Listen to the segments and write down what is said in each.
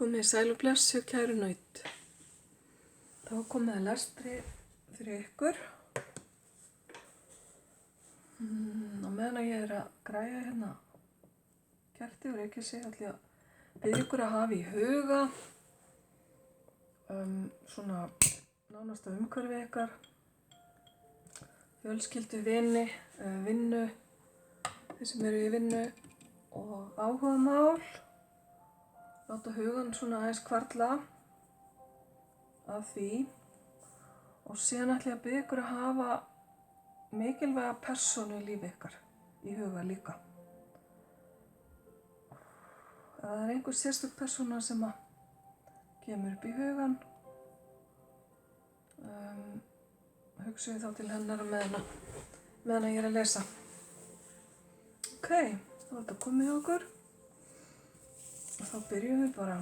Komið sæl og blessuð, kæru naut. Þá komið að lestri fyrir ykkur. Á meðan að ég að græja hérna kerti og reykjasi, ætla ég að biðja ykkur að hafa í huga svona nánasta umhverfi ykkar, fjölskyldu, vini, vinnu, þeir sem eru í vinnu og áhugamál. Láta hugan svona aðeins hvarfla af því og síðan ætla ég að biðja ykkur að hafa mikilvæga persónu í lífi ykkar í huga líka. Ef það er einhver sérstök persóna sem að kemur upp í hugan, hugsaðu þá til hennar meðan ég að lesa. Ok, þá er þetta komið hjá okkur. Og þá byrjum við bara.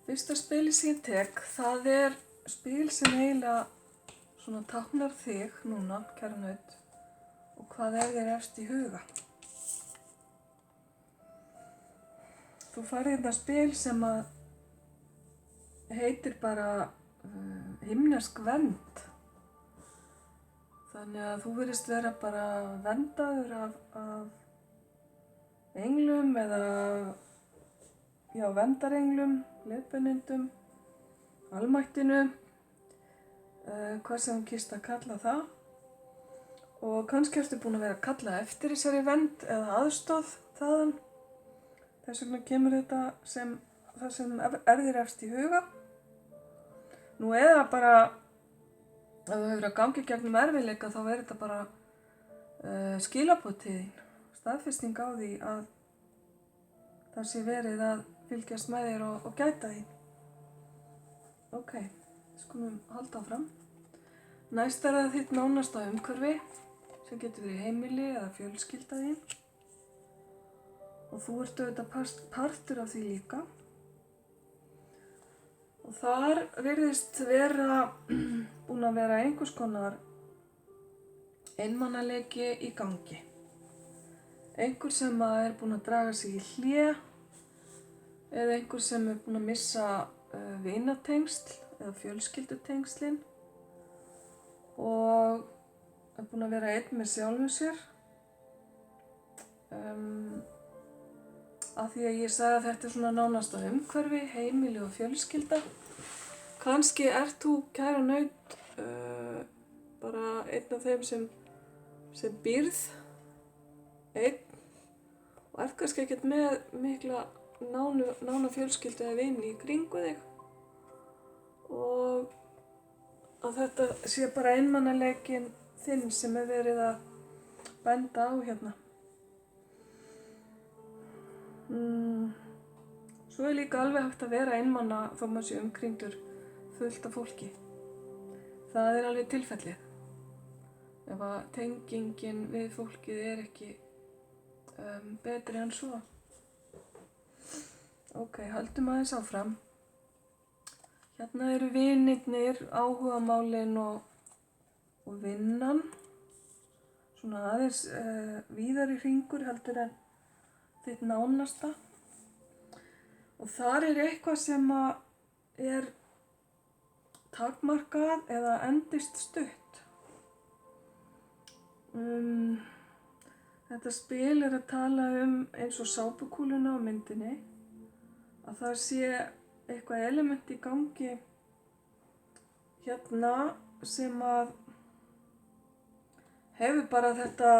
Fyrsta spilið sem ég tek, það er spil sem eiginlega svona táknar þig núna, kæra naut, og hvað er þér efst í huga. Þú farið hérna spil sem að heitir bara himnesk vernd. Þannig að þú virðist vera bara verndaður af englum eða verndarenglum, leiðbeinendum, almættinu, hvað sem þú kýst að kalla það. Og kannski ertu búin að vera að kalla eftir þessari vernd eða aðstoð þaðan. Þess vegna kemur þetta sem það sem er þér efst í huga. Nú eða bara, ef þú hefur að gangi gegnum erfiðleika, þá er þetta bara skilaboð til þín, staðfesting á því að það sé verið að fylgjast með þér og gæta þín. Ok, skulum halda áfram. Næst er það þitt nánasta umhverfi, sem getur verið heimili eða fjölskylda þín. Og þú ert auðvitað partur af því líka. Og þar virðist vera búin að vera einhvers konar einmanaleiki í gangi. Einhver sem er búin að draga sig í hlé eða einhver sem er búin að missa vinatengsl eða fjölskyldutengslin og er búin að vera einn með sjálfum sér. Af því að ég sagði að þetta er svona nánasta umhverfi, heimili og fjölskylda. Kannski ert þú, kæra naut, bara einn af þeim sem býrð einn og ert kannski ekkert með mikla nána fjölskyldu eða vini í kringu þig. Og að þetta sé bara einmanaleikinn þinn sem er verið að benda á hérna. Svo er líka alveg hægt að vera einmana þó maður sé umkringdur fullt af fólki. Það er alveg tilfellið. Ef að tengingin við fólkið er ekki betri en svo. Ok, haldum aðeins áfram. Hérna eru vinirnir, áhugamálin og vinnan. Svona aðeins víðari hringur heldur en þitt nánasta. Og þar er eitthvað sem er takmarkað eða endist stutt. Þetta spil er að tala eins og sápukúluna á myndinni, að það sé eitthvað element í gangi hérna sem að hefur bara þetta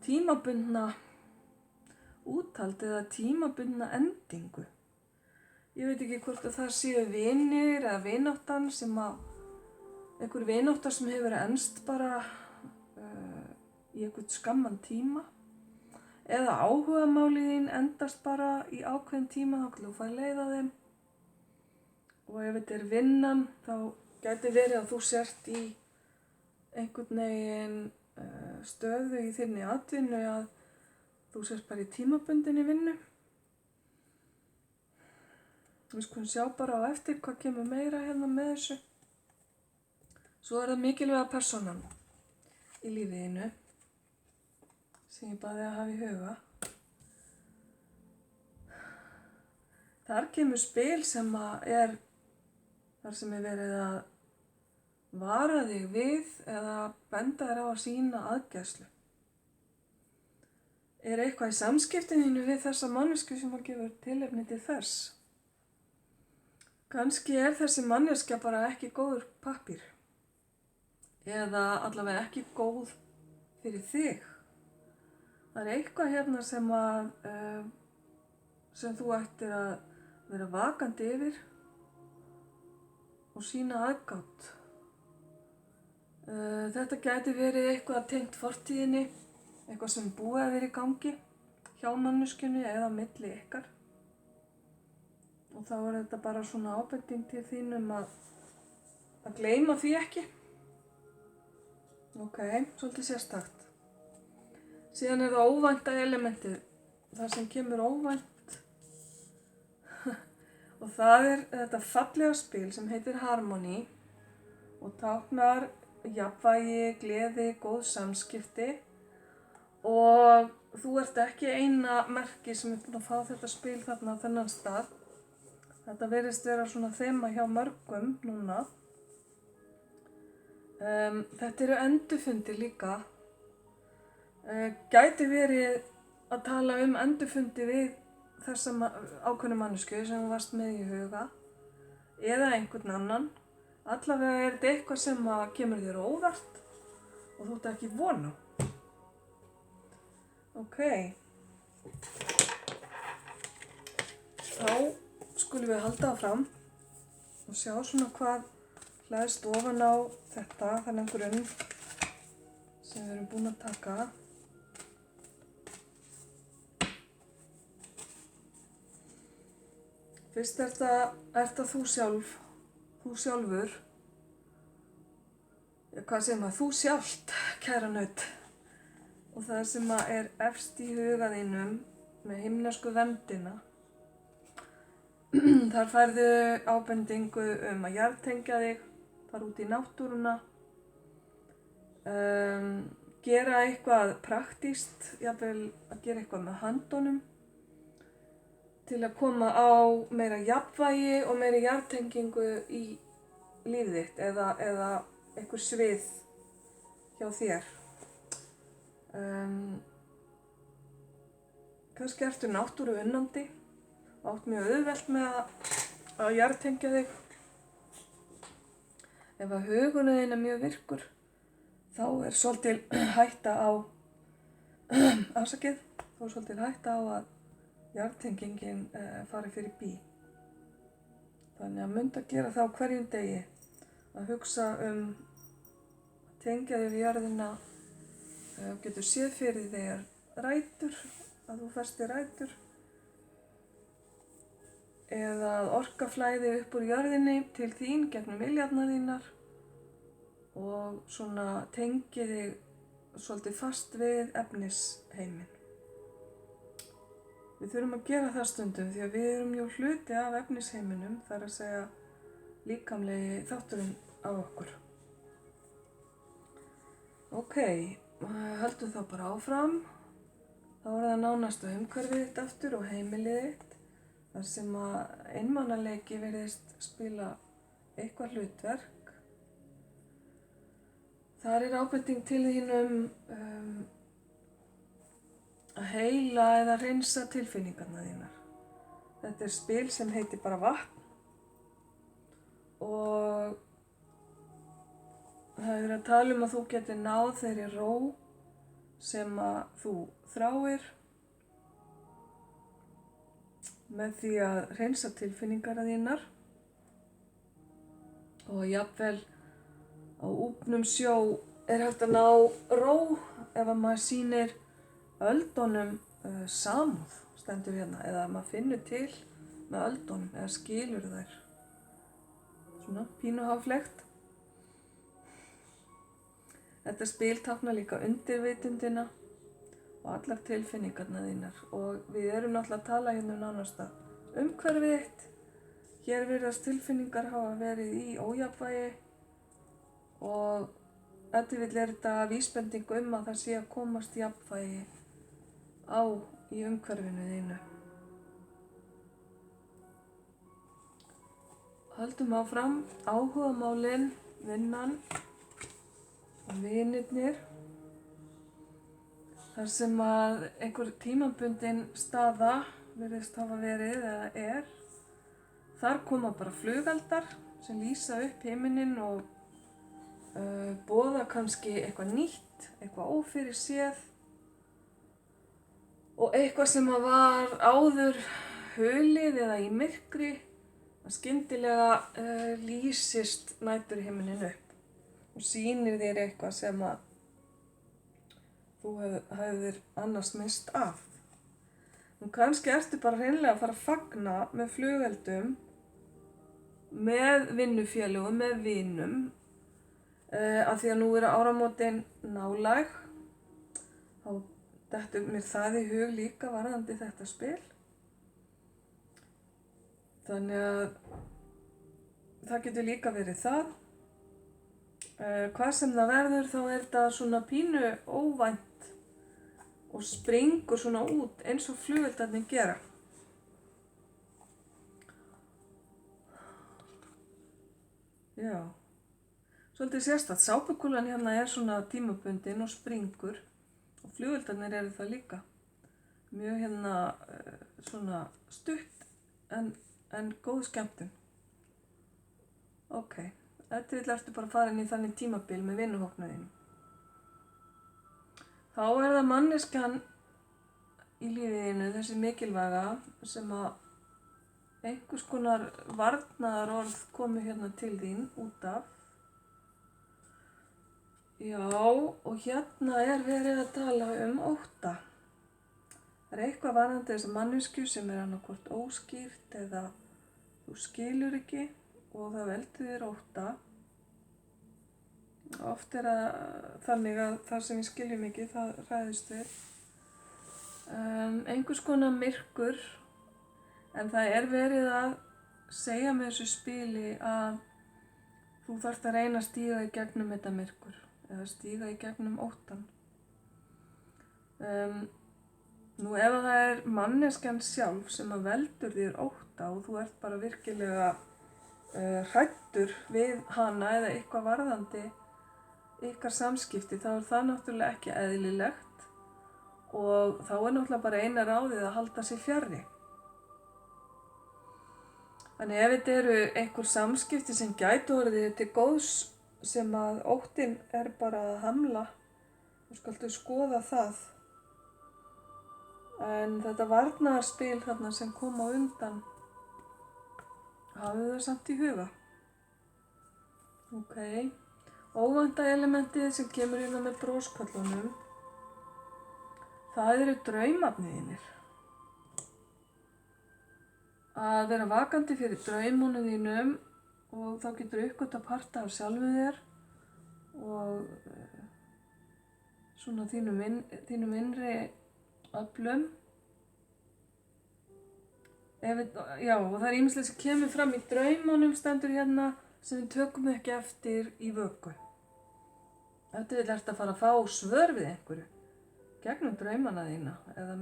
tímabundna úthald eða tímabundna endingu. Ég veit ekki hvort að það séu vinir eða vináttan einhver vináttar sem hefur enst bara í einhvern skamman tíma eða áhugamálið þín endast bara í ákveðin tíma þá þú fær leið á þeim. Og ef þetta er vinnan þá gæti verið að þú sért í einhvern veginn stöðu í þinni atvinnu að þú sért bara í tímabundinni vinnu. Við skulum sjá bara á eftir hvað kemur meira hérna með þessu. Svo það mikilvæga persónan í lífiðinu sem ég baði að hafa í huga. Þar kemur spil sem þar sem verið að vara þig við eða benda þér á að sýna aðgæslu. Eitthvað í samskiptinu við þessa mannesku sem gefur tilefni til þess? Kannski þessi manneskja bara ekki góður pappír. Eða allavega ekki góð fyrir þig. Það eitthvað hérna sem þú ættir að vera vakandi yfir og sýna aðgát. Þetta gæti verið eitthvað tengt fortíðinni, eitthvað sem búið að vera í gangi hjá manneskjunni eða milli ykkar. Og þá þetta bara svona ábending til þín að gleyma því ekki. Ok, svolítið sérstakt. Síðan það óvænta elementið, það sem kemur óvænt. Og það þetta fallega spil sem heitir Harmony og táknar jafnvægi, gleði, góð samskipti. Og þú ert ekki eina merki sem búin að fá þetta spil þarna á þennan stað. Þetta virðist vera svona þema hjá mörgum núna. Þetta endurfundir líka. Gæti verið að tala endurfundi við þessa ákveðnu mannesku sem þú varst með í huga eða einhvern annan. Allavega þetta eitthvað sem kemur þér óvart og þú ert ekki von á. Ok. Þá skulum við halda áfram og sjá svona hvað hlæðist ofan á þetta, þennan grunn sem við erum búin að taka. Fyrst þetta þú sjálfur, hvað segir maður, þú sjálft, kæra naut. Og það sem efst í huga þínum með himnesku verndina. Þar færðu ábendingu að jarðtengja þig, fara út í náttúruna, gera eitthvað praktískt, jafnvel að gera eitthvað með höndunum, til að koma á meira jafnvægi og meira jarðtengingu í lífið þitt eða einhver svið hjá þér. Kannski ertu náttúru unnandi og átt mjög auðvelt með að jarðtengja þig. Ef að hugurinn þinn mjög virkur, þá svolítil hætta á að jarðtengingin fari fyrir bí. Þannig að mynda að gera það á hverjum degi, að hugsa að tengja þig við jörðina. Þú getur séð fyrir þér rætur, að þú festir rætur, eða að orka flæði upp úr jörðinni til þín gegnum iljarnar þínar og svona tengi þig svolítið fast við efnisheiminn. Við þurfum að gera það stundum því að við erum jú hluti af efnisheiminum, það að segja líkamlegi þátturinn á okkur. Ok, höldum þá bara áfram. Þá það nánasta umhverfið þitt aftur og heimilið þitt, þar sem að einmanaleiki virðist spila eitthvað hlutverk. Þar ábending til þín að heila eða hreinsa tilfinningarnar þínar. Þetta spil sem heitir bara vatn og það að tala að þú getur náð þeirri ró sem að þú þráir með því að hreinsa tilfinningarnar þínar og jafnvel á úpnum sjó hægt að ná ró ef að maður sýnir öldunum samúð, stendur hérna, eða maður finnur til með öldunum eða skilur þær. Svona pínuháflegt. Þetta spil táknar líka undirvitundina og allar tilfinningarnar þínar og við erum náttúrulega að tala hérna nánast umhverfið þitt hér virðast tilfinningar hafa verið í ójafnvægi og ef til vill er þetta vísbending að það sé að komast jafnvægi í umhverfinu þínu. Höldum áfram, áhugamálin, vinnan og vinirnir. Þar sem að einhver tímabundin staða virðist hafa verið eða þar koma bara flugeldar sem lýsa upp himininn og boða kannski eitthvað nýtt, eitthvað ófyrirséð og eitthvað sem að var áður hulið eða í myrkri að skyndilega lýsist næturhimininn upp og sýnir þér eitthvað sem að þú hefðir annars misst af. Nú kannski ertu bara hreinlega að fara að fagna með flugeldum, með vinnufélögum, með vinum, af því að nú eru áramótin nálæg. Þá dettur mér það í hug líka varðandi þetta spil. Þannig að það getur líka verið það. Hvað sem það verður þá er þetta svona pínu óvænt og springur svona út eins og flugeldarnir gera. Já, svolítið sérstakt. Sápukúlan hérna er svona tímabundin og springur og flugeldarnir eru það líka. Mjög hérna svona stutt en góð skemmtun. Ok. Þetta vill ertu bara fara inn í þannig tímabil með vinnuhópnum. Þá er það manneskjan í lífiðinu, þessi mikilvæga, sem að einhvers konar varnaðarorð komu hérna til þín út af. Já, og hérna er verið að tala ótta. Það er eitthvað varðandi þessa manneskju sem er annaðhvort óskýrt eða þú skilur ekki. Og það veldur þér ótta. Oft er þannig að það sem við skiljum ekki, það hræðist við. Einhvers konar myrkur, en það er verið að segja með þessu spili að þú þarft að reyna að stíga í gegnum þetta myrkur, eða stíga í gegnum óttan. Nú ef það er manneskjan sjálf sem að veldur þér ótta og þú ert bara virkilega hræddur við hana eða eitthvað varðandi ykkar samskipti, þá er það náttúrulega ekki eðlilegt og þá er náttúrulega bara eina ráðið að halda sig fjarri. Þannig ef þetta eru einhver samskipti sem gætu orðið til góðs sem að óttinn er bara að hamla, þá skaltu skoða það. En þetta varnaðarspil þarna sem kom á undan, hafðu það samt í huga. Ok, óvænta elementið sem kemur hérna með brosköllunum, það eru draumarnir þínir. Að vera vakandi fyrir draumunum þínum og þá getur uppgötta parta af sjálfu þér og svona þínum innri öflum. Já, og það er ýmislegt sem kemur fram í draumunum stendur hérna sem við tökum ekki eftir í vöku. Ef þú vill ertu að fara að fá svör við einhverju gegnum draumana þína eða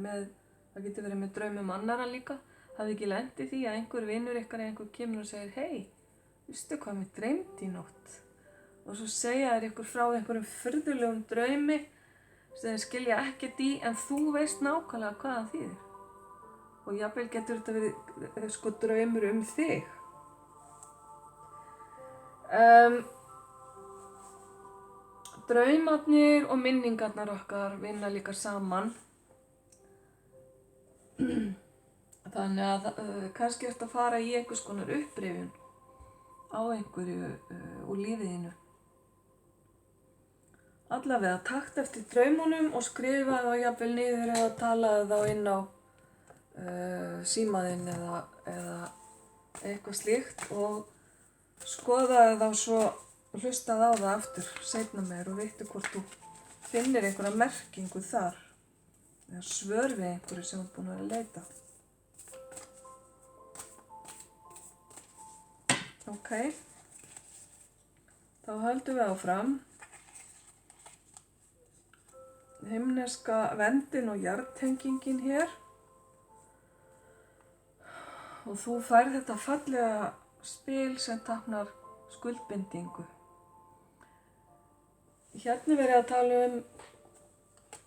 það getur verið með draumum annara líka. Hafði ekki lent í því að einhver vinur ykkar eða einhver kemur og segir hei, veistu hvað mér dreymdi í nótt? Og svo segja þér ykkur frá einhverjum furðulegum draumi sem þeir skilja ekkert í en þú veist nákvæmlega hvað það þýðir. Og jafnvel getur þetta verið draumur þig. Draumarnir og minningarnar okkar vinna líka saman. Þannig að kannski ertu að fara í einhvers konar upprifjun á einhverju úr lífiðinu. Allavega takt eftir draumunum og skrifa þá jafnvel niður eða talaðu þá inn á símaðinn eða eitthvað slíkt og skoðaðu þá svo hlustaðu á það aftur seinna meir og veitu hvort þú finnir einhverja merkingu þar eða svör við einhverju sem þú er búin að vera að leita. Ok, þá höldum við áfram. Himneska verndin og jarðtengingin hér. Og þú færð þetta fallega spil sem táknar skuldbindingu. Hérna er verið að tala um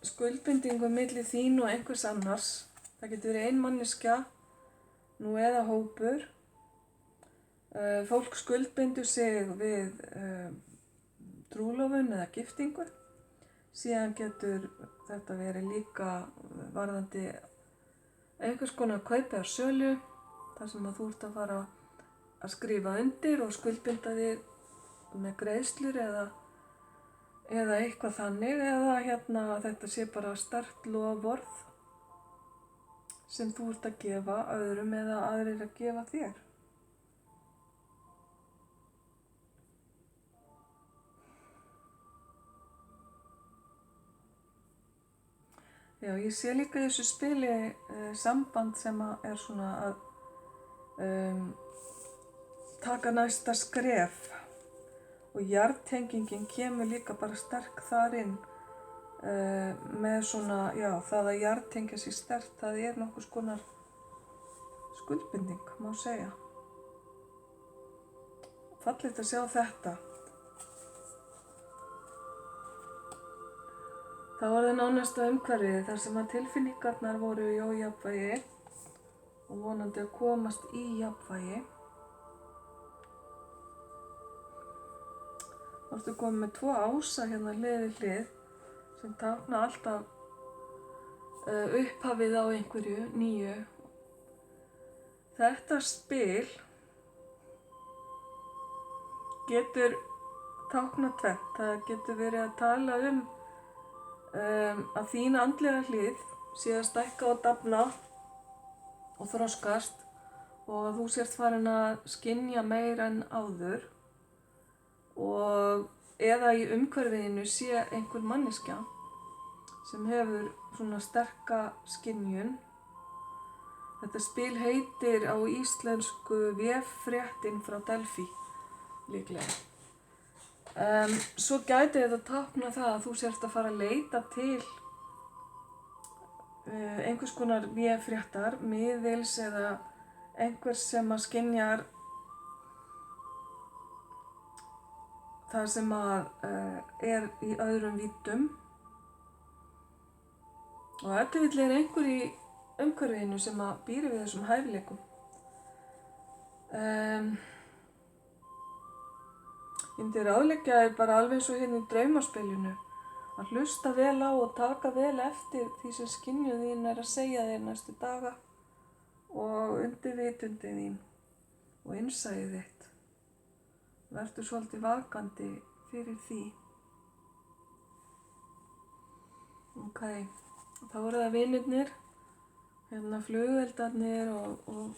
skuldbindingu milli þín og einhvers annars. Það getur verið ein manneskja, nú eða hópur. Fólk skuldbindur sig við trúlofun eða giftingu. Síðan getur þetta verið líka varðandi einhvers konar kaup eða sölu, þar sem að þú ert að fara að skrifa undir og skuldbinda þig með greiðslur eða eitthvað þannig, eða þetta sé bara sterkt loforð sem þú ert að gefa öðrum eða aðrir að gefa þér. Já, ég sé líka í þessu spili samband sem er svona að taka næsta skref, og jarðtengingin kemur líka bara sterk þar inn með svona, já, það að jarðtengja sig sterkt, það er nokkurs konar skuldbinding, má segja. Fallegt að sjá þetta. Það var það nánasta umhverfið þar sem að tilfinningarnar voru í ójafnvægi og vonandi að komast í jafnvægi. Þá ertu komið með 2 ása hérna hlið við hlið sem tákna alltaf upphafið á einhverju nýju. Þetta spil getur táknað tvennt. Það getur verið að tala um að þín andlega hlið sé að stækka og dafna og þroskast og að þú sért farin að skynja meira en áður, og eða í umhverfiðinu sé einhver manneskja sem hefur svona sterka skynjun. Þetta spil heitir á íslensku Véffréttin frá Delphi líklega. Svo gæti þetta tákna það að þú sért að fara að leita til einhvers konar véfréttar, miðils eða einhvers sem að skynjar það sem að er í öðrum víddum. Og ef til vill er einhver í umhverfinu sem að býr við þessum hæfileikum. Ég myndi ráðleggja þér bara alveg eins og hérna í draumaspilinu að hlusta vel á og taka vel eftir því sem skynjun þín er að segja þér næstu daga og undirvitundin þín og innsæið þitt. Vertu svolítið vakandi fyrir því. Ok, þá voru það vinirnir, hérna flugveldarnir og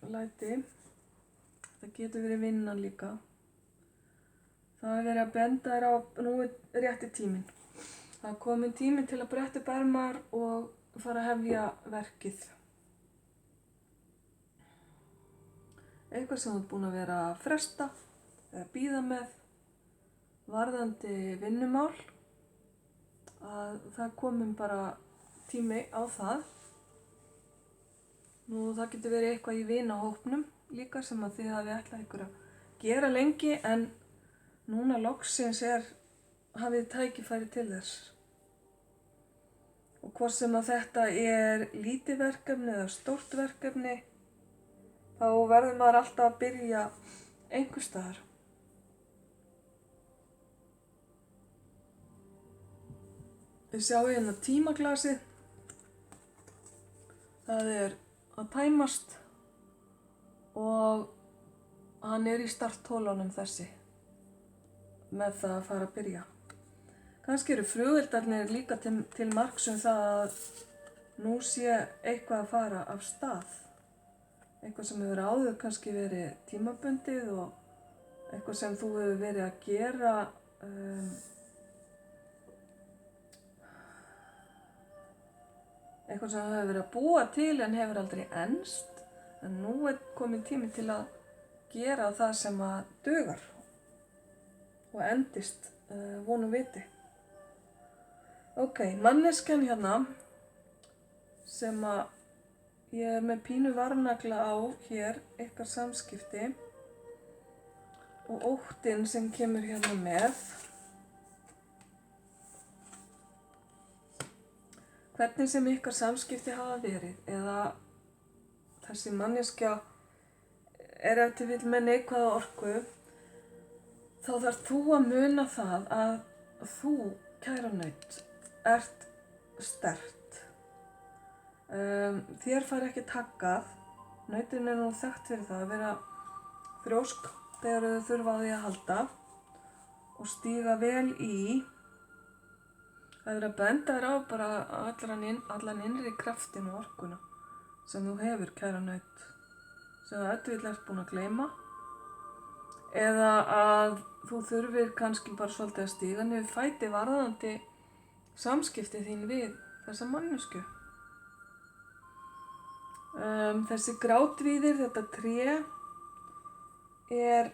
læti. Það getur verið vinnan líka. Það er verið að benda þér á, nú er rétti tíminn. Það er komin tíminn til að bretta upp ermar og fara að hefja verkið. Eitthvað sem þú ert búin að vera að fresta eða bíða með varðandi vinnumál, að það komin bara tími á það. Nú það getur verið eitthvað í vinahópnum líka sem að þið hafi ætlað ykkur að gera lengi, en núna loksins hafið tækifæri til þess. Og hvort sem að þetta er lítið verkefni eða stórt verkefni, þá verður maður alltaf að byrja einhvers staðar. Við sjáum hérna tímaglasið. Það er að tæmast og hann er í starthólunum þessi, með það að fara að byrja. Kannski eru flugveldarnir líka til marks um það að nú sé eitthvað að fara af stað. Eitthvað sem hefur áður kannski verið tímabundið og eitthvað sem þú hefur verið að gera eitthvað sem þú hefur verið að búa til en hefur aldrei enst. En nú er komin tími til að gera það sem að dugar og endist vonum viti. Ok, manneskjan hérna sem að ég er með pínu varnagla á hér, ykkar samskipti og óttinn sem kemur hérna með. Hvernig sem ykkar samskipti hafa verið eða þessi manneskja er ef til vill með neikvæða orku, þá þarf þú að muna það að þú, kæra naut, ert sterkt. Þér fær ekki taggað. Nautin er nú þekkt fyrir það að vera þrjósk þegar þau þurfa á því að halda og stíga vel í. Það er að benda þér á bara allan innri kraftin og orkuna sem þú hefur, kæra naut, sem þú ef til vill ert búin að gleyma, eða að þú þurfir kannski bara svolítið að stíga niður fæti varðandi samskipti þín við þessa mannesku. Þessi grátvíðir, þetta tré, er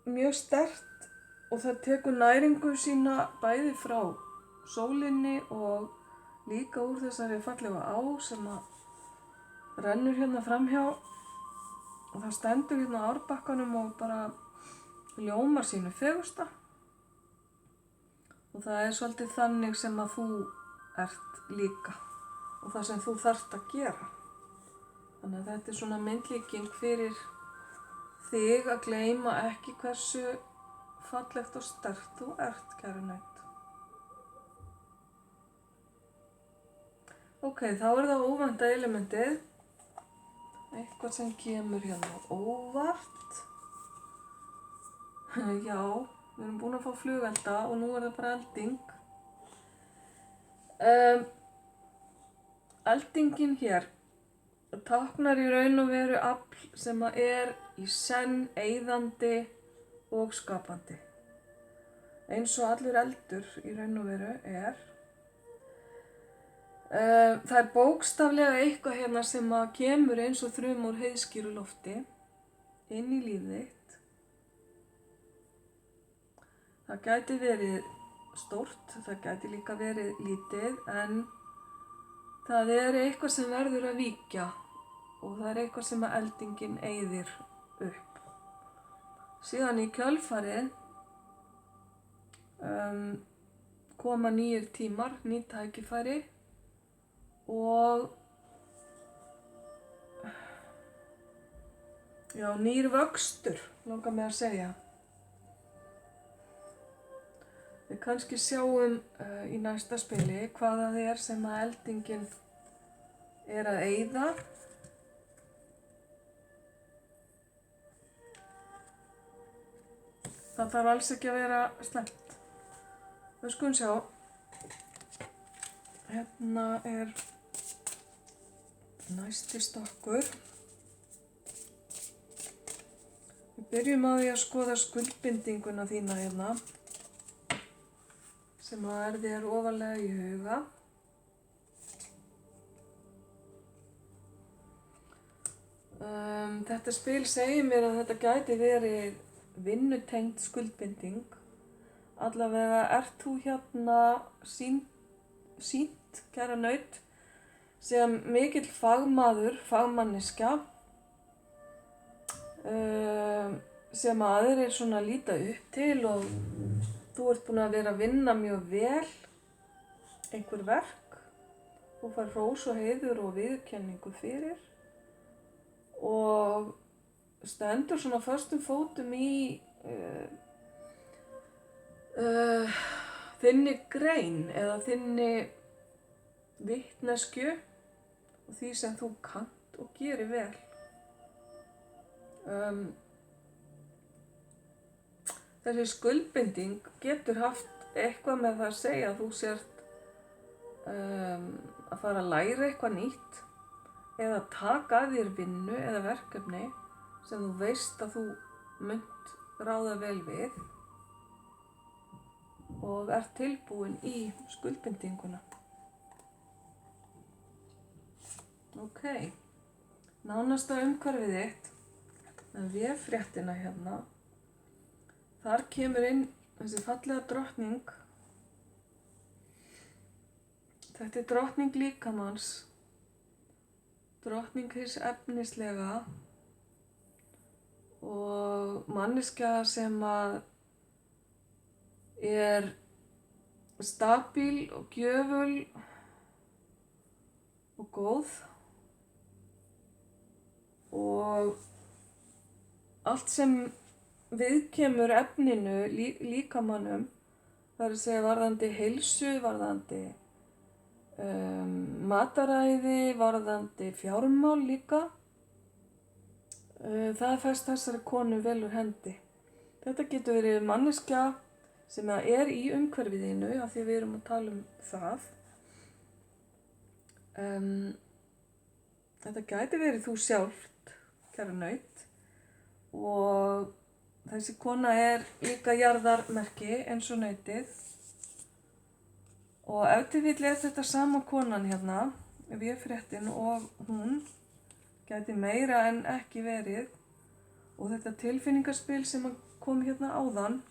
mjög sterkt og það tekur næringu sína bæði frá sólinni og líka úr þessari fallegu á sem að rennur hérna framhjá, og það stendur hérna á árbakkanum og bara ljómar sínu fegursta. Og það er svolítið þannig sem að þú ert líka og það sem þú þarft að gera. Þannig að þetta er svona myndlíking fyrir þig að gleyma ekki hversu fallegt og sterkt þú ert, kæra naut. Ok, þá er það óvænta elementið. Eitthvað sem kemur hérna óvart. Já, við erum búin að fá flugelda og nú er það bara elding. Eldingin hér táknar í raun og veru afl sem að er í senn eyðandi og skapandi. Eins og allur eldur í raun og veru er. Það er bókstaflega eitthvað hérna sem að kemur eins og þrum úr heiðskíru lofti inn í lífið þitt. Það gæti verið stórt, það gæti líka verið lítið, en það er eitthvað sem verður að víkja og það er eitthvað sem að eldingin eyðir upp. Síðan í kjölfarið koma nýjir tímar, ný tækifæri og já, nýr vöxtur, langar mig að segja. Við kannski sjáum í næsta spili hvað það er sem að eldingin er að eyða. Það þarf alls ekki að vera slæmt. Við skulum sjá. Hérna er næsti stokkur. Við byrjum á því að skoða skuldbindinguna þína hérna, sem að er þér ofarlega í huga. Þetta spil segir mér að þetta gæti verið vinnutengd skuldbinding. Allavega ert þú hérna sýnt, kæra naut, sem mikill fagmaður, fagmanneskja, sem að aðrir svona líta upp til og þú ert búin að vera að vinna mjög vel einhver verk. Þú fær hrós og heiður og viðurkenningu fyrir og stendur svona föstum fótum í þinni grein eða þinni vitneskju og því sem þú kannt og gerir vel. Þessi skuldbinding getur haft eitthvað með það að segja að þú sért að fara að læra eitthvað nýtt eða taka að þér vinnu eða verkefni sem þú veist að þú munt ráða vel við og ert tilbúin í skuldbindinguna. Ok, nánasta umhverfið þitt véfréttina hérna. Þar kemur inn þessi fallega drottning. Þetta er drottning líkamans, drottning hins efnislega og manneskja sem að er stabíl og gjöful og góð og allt sem viðkemur efninu, líkamanum, það er að segja varðandi heilsu, varðandi mataræði, varðandi fjármál líka, það fæst þessari konu vel úr hendi. Þetta getur verið manneskja sem er í umhverfiðinu, af því við erum að tala um það. Þetta gæti verið þú sjálft, kæra naut, og þessi kona er líka jarðarmerki eins og nautið. Og ef til vill er þetta sama konan hérna, véfréttin, og hún gæti meira en ekki verið. Og þetta tilfinningaspil sem kom hérna áðan,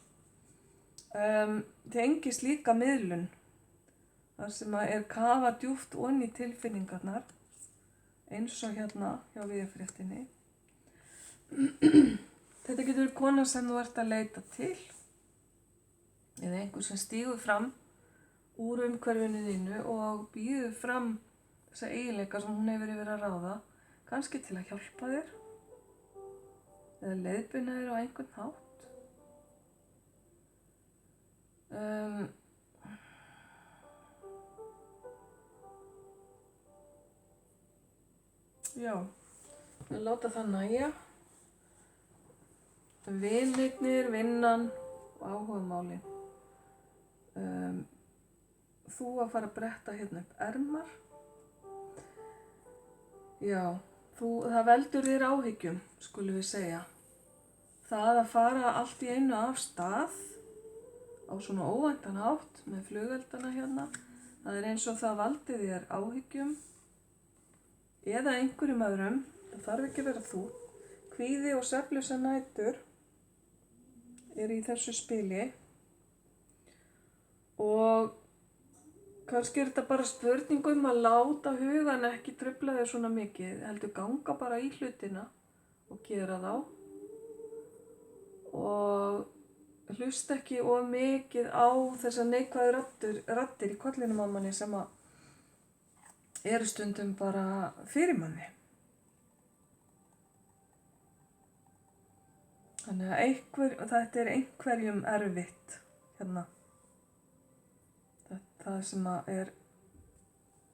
tengist líka miðlun. þar sem er kafa djúpt onni í tilfinningarnar, eins og hérna hjá véfréttinni. Þetta getur verið kona sem þú ert að leita til, eða einhver sem stígur fram úr umhverfinu þínu og býður fram þessa eiginleika sem hún hefur yfir að ráða, kannski til að hjálpa þér, eða leiðbeina þér á einhvern hátt. Já, við láta það nægja. Vinirnir, vinnan og áhugamálin. Þú að fara að bretta hérna upp ermar. Já, það veldur þér áhyggjum, skulum við segja. Það að fara allt í einu af stað á svona óvæntan hátt með flugeldana hérna, það er eins og það valdi þér áhyggjum eða einhverjum öðrum, það þarf ekki að vera þú. Kvíði og svefnlausar nætur er í þessu spili og kannski er þetta bara spurning að láta hugan ekki trufla þér svona mikið, heldur ganga bara í hlutina og gera þá og hlusta ekki of mikið á þessar neikvæðu raddir í kollinum á manni sem eru stundum bara fyrir manni. Þannig að þetta er einhverjum erfitt hérna. Það sem er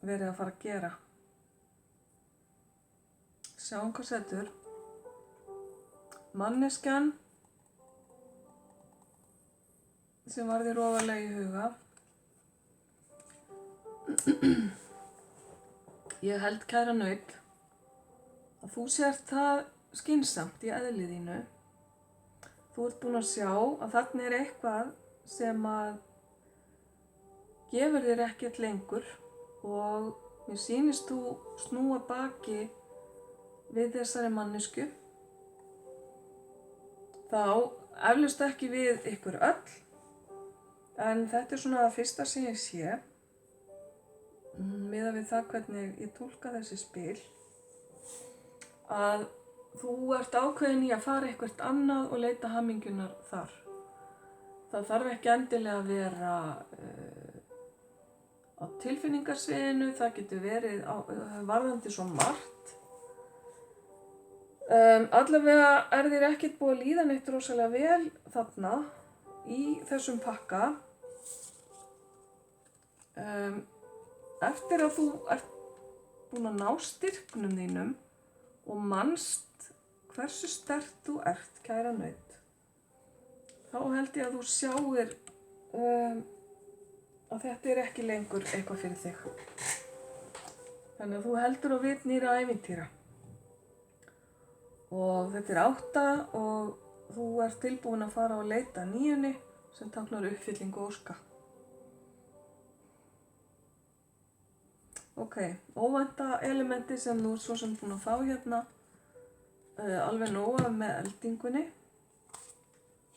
verið að fara að gera. Sjáum hvað setur. Manneskjan sem var þér ofarlega í huga. Ég held, kæra naut, að þú sért það skynsamt í eðli þínu. Þú ert búin að sjá að þarna er eitthvað sem að gefur þér ekkert lengur og mér sýnist þú snúa baki við þessari mannesku. Þá eflaust ekki við ykkur öll, en þetta er svona það fyrsta sem ég sé, miðað við það hvernig ég túlka þessi spil, að þú ert ákveðin í að fara eitthvað annað og leita hamingjunar þar. Það þarf ekki endilega að vera á tilfinningarsviðinu, það getur verið varðandi svo margt. Allavega er þér ekkert búið að líða neitt rosalega vel þarna í þessum pakka. Eftir að þú ert búin að ná styrknum þínum og manst hversu sterkt þú ert, kæra naut, þá held ég að þú sjáir að þetta er ekki lengur eitthvað fyrir þig. Þannig að þú heldur á vit nýrra ævintýra. Og þetta er 8 og þú ert tilbúin að fara og leita 9 sem táknar uppfyllingu óska. Ok, óvænta elementi sem þú ert svo sem búin að fá hérna. alveg nóg með eldingunni.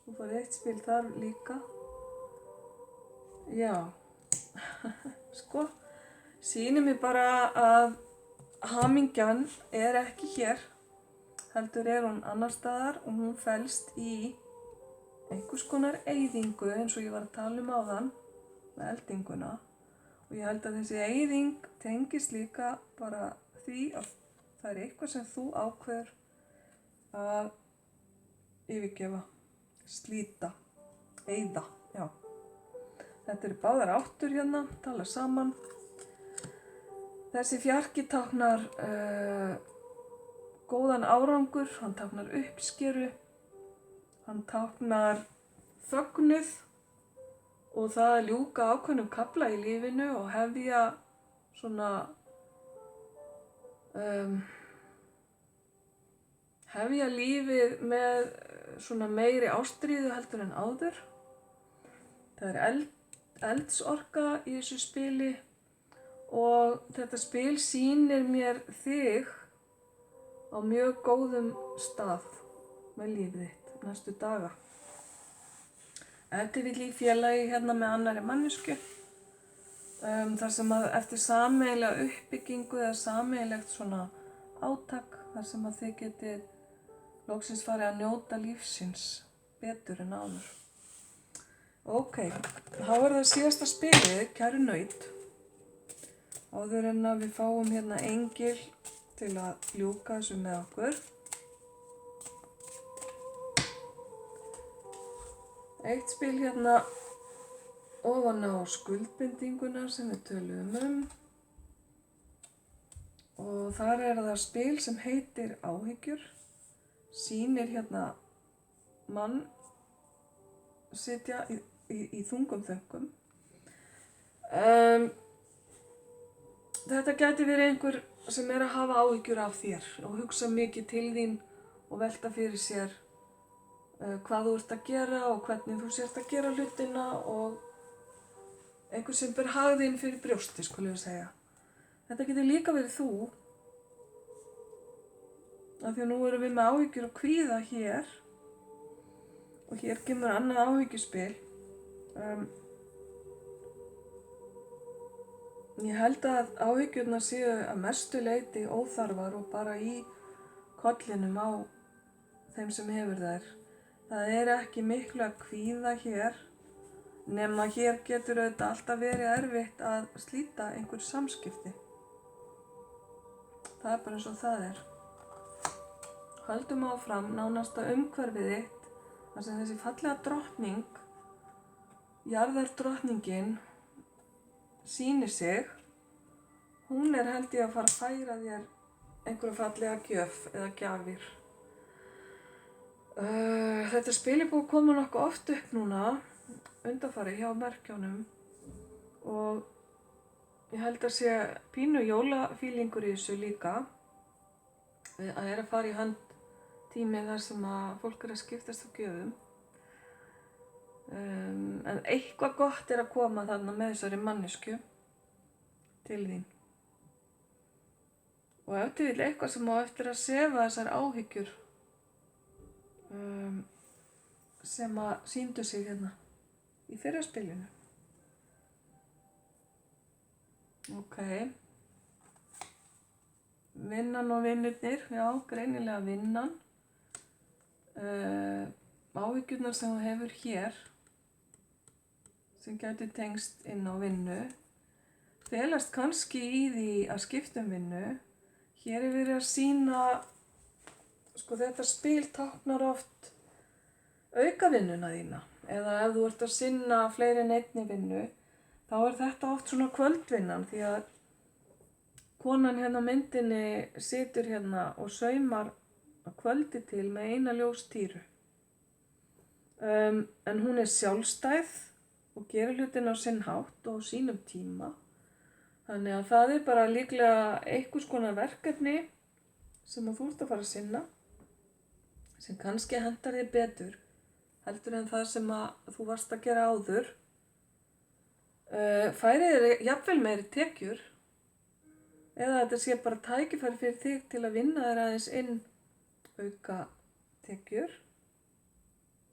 Þú fær eitt spil þar líka. Já, sko, sýnir mér bara að hamingjan er ekki hér, heldur er hún annar staðar og hún felst í einhvers konar eyðingu eins og ég var að tala áðan með eldinguna. Og ég held að þessi eyðing tengist líka bara því að það er eitthvað sem þú ákveður að yfirgefa, slíta, eyða, já. Þetta eru báðar áttur hérna, tala saman. Þessi fjarki táknar góðan árangur, hann táknar uppskeru, hann táknar fögnuð og það að ljúka ákveðnum kafla í lífinu og hefja svona hefja lífið með svona meiri ástríðu heldur en áður. Það er eldsorka í þessu spili og þetta spil sýnir mér þig á mjög góðum stað með lífið þitt næstu daga. Ef þið vill í félagi hérna með annarri manneskju, þar sem að eftir sameiginlega uppbyggingu eða sameiginlegt svona átak, þar sem að þið getið loksins farið að njóta lífsins betur en áður. Ok, þá er það síðasta spilið, kæru naut. Áður en að við fáum hérna engil til að ljúka þessu með okkur. Eitt spil hérna ofan á skuldbindinguna sem við töluðum og þar er það spil sem heitir áhyggjur. Sýnir hérna mann sitja í þungum þönkum. Þetta gæti verið einhver sem er að hafa áhyggjur af þér og hugsa mikið til þín og velta fyrir sér hvað þú ert að gera og hvernig þú sért að gera hlutina og einhver sem ber hag þín fyrir brjósti, skulum við segja. Þetta getur líka verið þú, af því að nú erum við með áhyggjur og kvíða hér og hér kemur annað áhyggjuspil. Ég held að áhyggjurnar séu að mestu leyti óþarfar og bara í kollinum á þeim sem hefur þær. Það er ekki miklu að kvíða hér, nema hér getur auðvitað alltaf verið erfitt að slíta einhver samskipti. Það er bara eins og það er. Höldum áfram nánasta umhverfið þitt, þar sem þessi fallega drottning, jarðardrottningin, sýnir sig. Hún er held ég að fara að færa þér einhverja fallega gjöf eða gjafir. Þetta spil er búið að koma nokkuð oft upp núna, undanfarið hjá merkjánum og ég held að sé pínu jólafílingur í þessu líka. Það er að fara í hönd tími þar sem að fólk er að skiptast á gjöfum. En eitthvað gott er að koma þarna með þessari manneskju til þín. Og ef þið vil eitthvað sem á eftir að sefa þessar áhyggjur sem að sýndu sig hérna í fyrra spilinu. Ok. Vinnan og vinnirnir, já, greinilega vinnan. Áhyggjurnar sem þú hefur hér, sem gæti tengst inn á vinnu, felast kannski í því að skipta vinnu. Hér er verið að sýna, sko þetta spil táknar oft aukavinnuna þína. Eða ef þú ert að sinna fleiri en einni vinnu, þá er þetta oft svona kvöldvinnan því að konan hérna á myndinni situr hérna og saumar að kvöldi til með eina ljóstýru. En hún er sjálfstæð og gerir hlutina á sinn hátt og á sínum tíma. Þannig að það er bara líklega einhvers konar verkefni sem að þú ert að fara að sinna, sem kannski hentar þér betur heldur en það sem að þú varst að gera áður. Færið þér jafnvel meiri tekjur eða þetta sé bara tækifæri fyrir þig til að vinna þér aðeins inn auka tekjur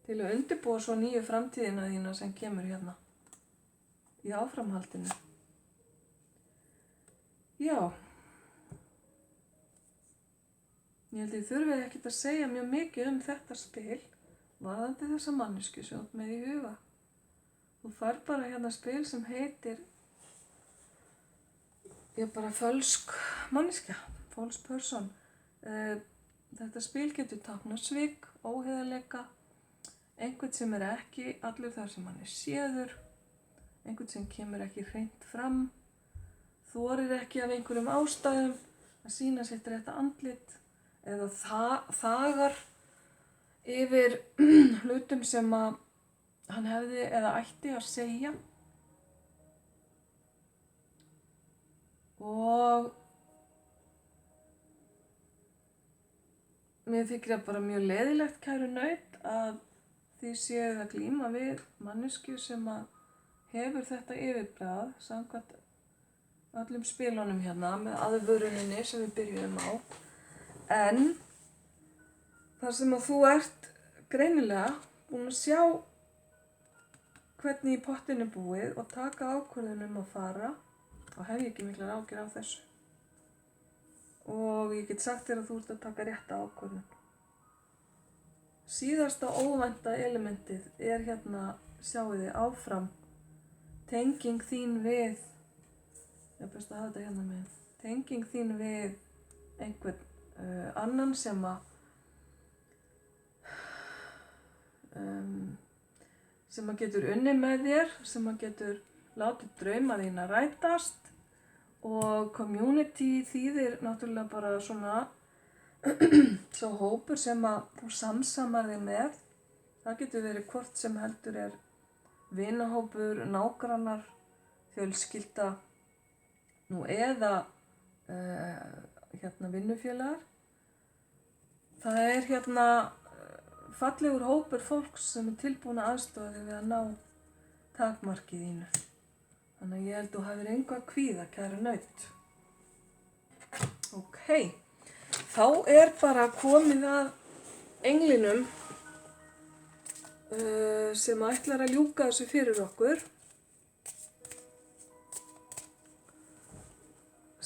til að undirbúa svo nýju framtíðina þína sem kemur hérna í áframhaldinu. Já, ég held ég þurfi ekkert að segja mjög mikið þetta spil varðandi þessa mannesku sem þú ert með í huga. Þú fær bara hérna spil sem heitir bara fölsk manneskja, false person. Þetta spil getur táknað svik, óheiðarleika, einhvern sem ekki allur þar sem hann séður, einhvern sem kemur ekki hreint fram, þorir ekki af einhverjum ástæðum að sýna sitt rétta andlit eða þagar yfir hlutum sem að hann hefði eða ætti að segja. Og mér þykir það bara mjög leiðilegt, kæru naut, að þið séuð að glíma við manneskju sem að hefur þetta yfirbragð samkvæmt öllum spilunum hérna með aðvöruninni sem við byrjuðum á. En þar sem að þú ert greinilega búin að sjá hvernig í pottinu búið og taka ákvörðun að fara, þá hef ég ekki miklar ágjur af þessu. Og ég get sagt þér að þú ert að taka rétta ákvörðun. Síðasta óvænta elementið hérna, sjáið þið áfram, tenging þín við, ég er best að hafa þetta hérna með, tenging þín við einhvern annan sem að getur unnið með þér, sem að getur látið drauma þína rætast. Og community þýðir náttúrulega bara svona svo hópur sem að þú samsamar þig með. Það getur verið hvort sem heldur vinahópur, nágrannar, fjölskylda, nú eða vinnufélagar. Það hérna fallegur hópur fólks sem tilbúin að aðstoða þig við að ná takmarkið þínu. Þannig að ég held þú hafir engu að kvíða, kæra naut. Ok, þá bara komið að englinum sem ætlar að ljúka þessu fyrir okkur.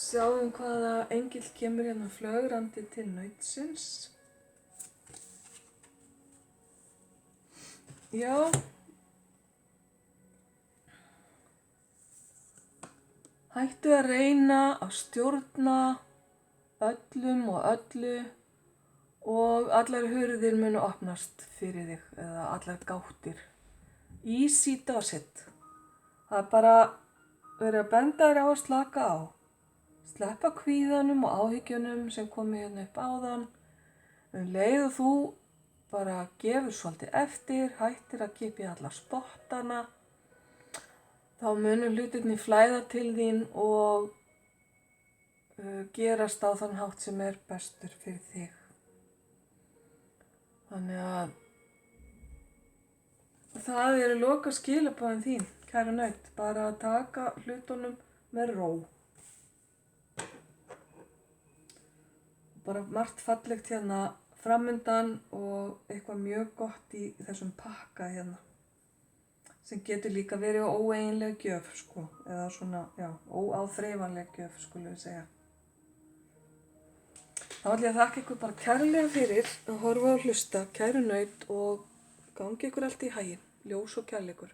Sjáum hvaða engill kemur hérna flögrandi til nautsins. Já. Hættu að reyna að stjórna öllum og öllu og allar hurðir munu opnast fyrir þig eða allar gáttir. Easy does it. Það bara verið að benda þér á að slaka á. Sleppa kvíðanum og áhyggjunum sem komu hérna upp áðan. Leið og þú bara gefur svolítið eftir, hættir að kippa í alla spottana. Þá munu hlutirnir flæða til þín og gerast á þann hátt sem bestur fyrir þig. Þannig að það eru loka skilaboðin þín, kæra naut, bara að taka hlutunum með ró. Bara margt fallegt hérna framundan og eitthvað mjög gott í þessum pakka hérna. Sem getur líka verið óeiginleg gjöf, eða svona, óáþreifanleg gjöf, skulum við segja. Þá ætla ég að þakka ykkur bara kærlega fyrir að horfa og hlusta, kæru naut, og gangi ykkur allt í haginn, ljós og kærleikur.